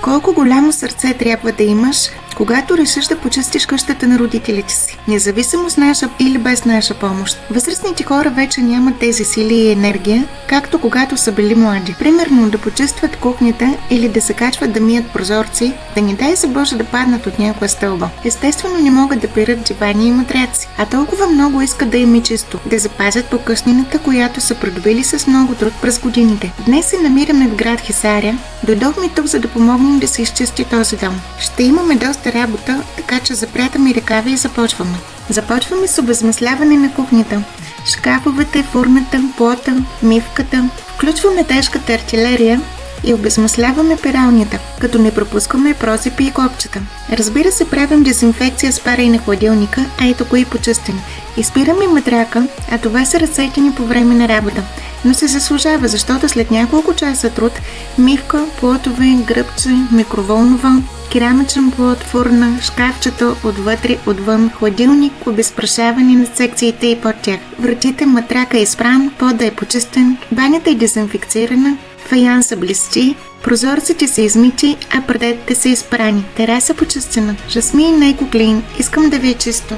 Колко голямо сърце трябва да имаш, когато решиш да почистиш къщата на родителите си, независимо с наша или без наша помощ. Възрастните хора вече нямат тези сили и енергия, както когато са били млади. Примерно да почистват кухнята или да се качват да мият прозорци, да не дай се Боже да паднат от някоя стълба. Естествено не могат да перат дивани и матраци, а толкова много искат да им е чисто, да запазят покъщнината, която са придобили с много труд през годините. Днес се намираме в град Хисаря. Дойдохме тук, за да помогнем да се изчисти този дом. Ще имаме доста работа, така че запрятаме ръкави и започваме. Започваме с обезмисляване на кухнята. Шкафовете, фурната, плота, мивката. Включваме тежката артилерия и обезмисляваме пералнята, като не пропускаме прозепи и копчета. Разбира се, правим дезинфекция с пара и на хладилника, а ето го и почистен. Изпираме матрака, а това са ръцете ни по време на работа. Но се заслужава, защото след няколко часа труд мивка, плотове, гръбче, микроволнова, керамичен плот, фурна, шкафчета отвътре, отвън, хладилник, обезпрашаване на секциите и под тях. Вратите, матрака е изпран, пода е почистен, банята е дезинфекцирана, фаянса блести, прозорците са измити, а предетите са изпрани, тераса почистена. Жасмин Найко Клин, искам да ви е чисто.